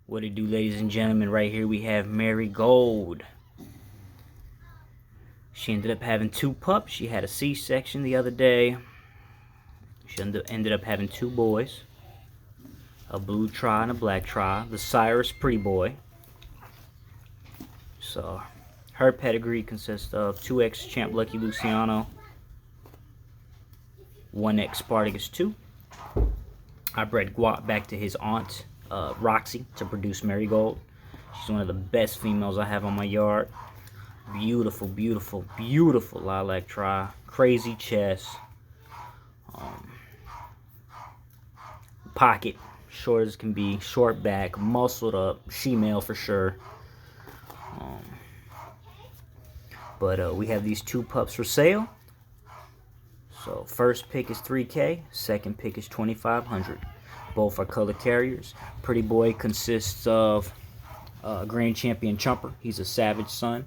What it do, ladies and gentlemen? Right here we have Mery Gold. She ended up having 2 pups. She had a C-section the other day. She ended up having 2 boys, a blue tri and a black tri. The sire is Pretty Boy. So her pedigree consists of 2X Champ Lucky Luciano, 1X Spartacus 2. I bred Guap back to his aunt, Roxy, to produce Mery Gold. She's one of the best females I have on my yard. Beautiful, beautiful, beautiful lilac tri. Crazy chest. Pocket, short as can be. Short back, muscled up. She-male for sure. But we have these 2 pups for sale. So first pick is $3K, second pick is $2,500. Both are color carriers. Pretty Boy consists of a Grand Champion Chumper. He's a Savage son,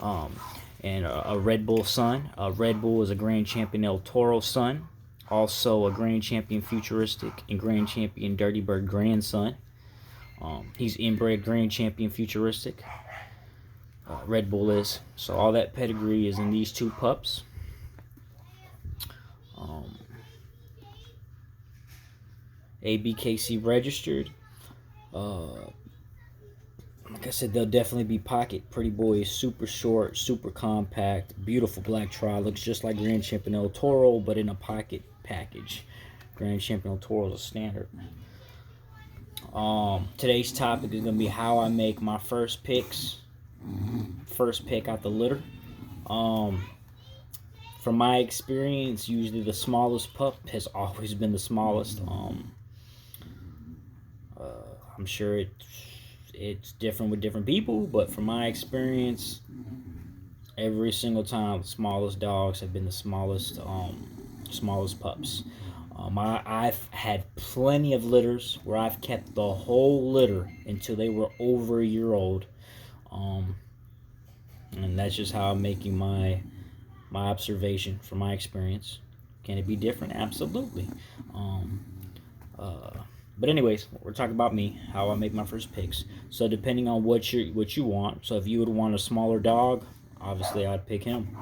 and a Red Bull son. Red Bull is a Grand Champion El Toro son. Also a Grand Champion Futuristic and Grand Champion Dirty Bird grandson. He's inbred Grand Champion Futuristic. Red Bull is. So all that pedigree is in these 2 pups. Abkc registered. Like I said, they'll definitely be pocket. Pretty Boy is super short, super compact, beautiful black tri. Looks just like Grand Champion El Toro, but in a pocket package. Grand Champion El Toro is a standard. Today's topic is gonna be how I make my first picks. First pick out the litter. From my experience, usually the smallest pup has always been the smallest. I'm sure it's different with different people, but from my experience, every single time the smallest dogs have been the smallest pups. I've had plenty of litters where I've kept the whole litter until they were over a year old, and that's just how I'm making my observation from my experience. Can it be different? Absolutely. But anyways, we're talking about me, how I make my first picks. So depending on what you want. So if you would want a smaller dog, obviously I'd pick him.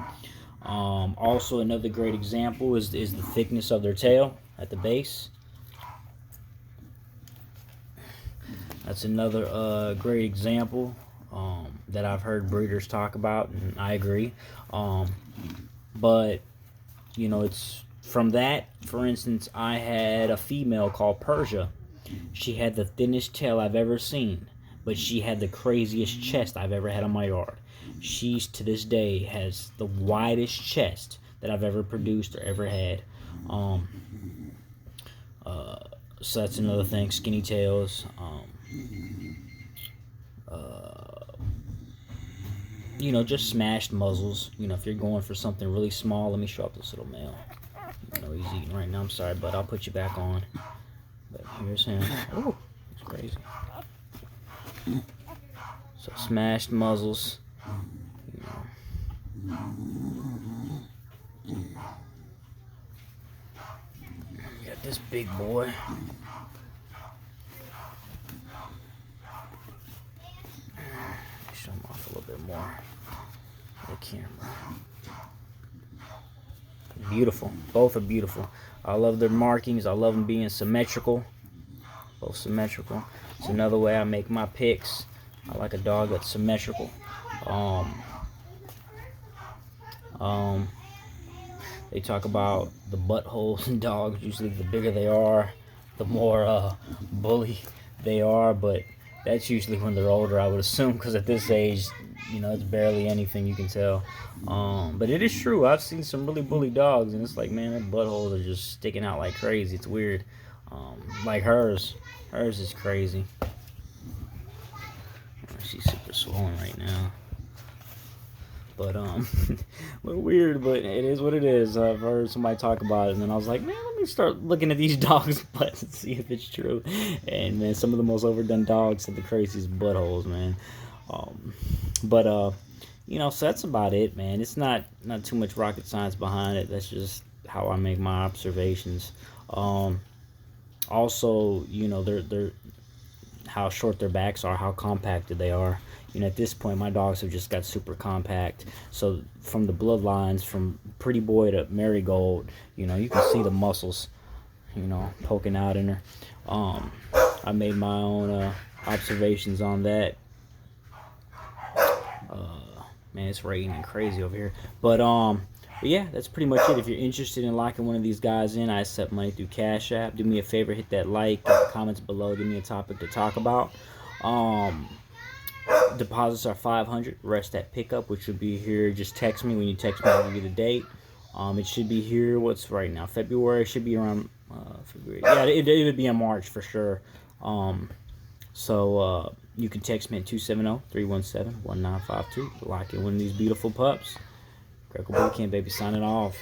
Also, another great example is the thickness of their tail at the base. That's another great example that I've heard breeders talk about, and I agree. But you know, it's from that. For instance, I had a female called Persia. She had the thinnest tail I've ever seen, but she had the craziest chest I've ever had on my yard. She's, to this day, has the widest chest that I've ever produced or ever had. So that's another thing. Skinny tails. You know, just smashed muzzles. You know, if you're going for something really small, let me show up this little male. You know, he's eating right now. I'm sorry, but I'll put you back on. But here's him. Oh, it's crazy. So smashed muzzles. You know. You got this big boy. Show him off a little bit more. The camera. Beautiful. Both are beautiful. I love their markings. I love them being symmetrical. Both symmetrical. It's another way I make my picks. I like a dog that's symmetrical. They talk about the buttholes in dogs. Usually the bigger they are, the more bully they are. But that's usually when they're older, I would assume, because at this age, you know, it's barely anything you can tell. But it is true. I've seen some really bully dogs, and it's like, man, their buttholes are just sticking out like crazy. It's weird. Like hers. Hers is crazy. She's super swollen right now. But, weird, but it is what it is. I've heard somebody talk about it, and then I was like, man, let me start looking at these dogs' butts and see if it's true. And, man, some of the most overdone dogs have the craziest buttholes, man. You know, so that's about it, man. It's not too much rocket science behind it. That's just how I make my observations. Also, you know, they're how short their backs are, how compacted they are. You know, at this point, my dogs have just got super compact. So from the bloodlines, from Pretty Boy to Mery Gold, you know, you can see the muscles, you know, poking out in her. I made my own observations on that. Man, it's raining crazy over here. But yeah, that's pretty much it. If you're interested in locking one of these guys in, I accept money through Cash App. Do me a favor, hit that like, comments below, give me a topic to talk about. Deposits are $500. Rest at pickup, which will be here. Just text me. When you text me, I'll give you the date. It should be here. What's right now? February. It should be around February. Yeah, it would be in March for sure. So you can text me at 270-317-1952. Lock in one of these beautiful pups. Greco Bootcamp, baby, signing off.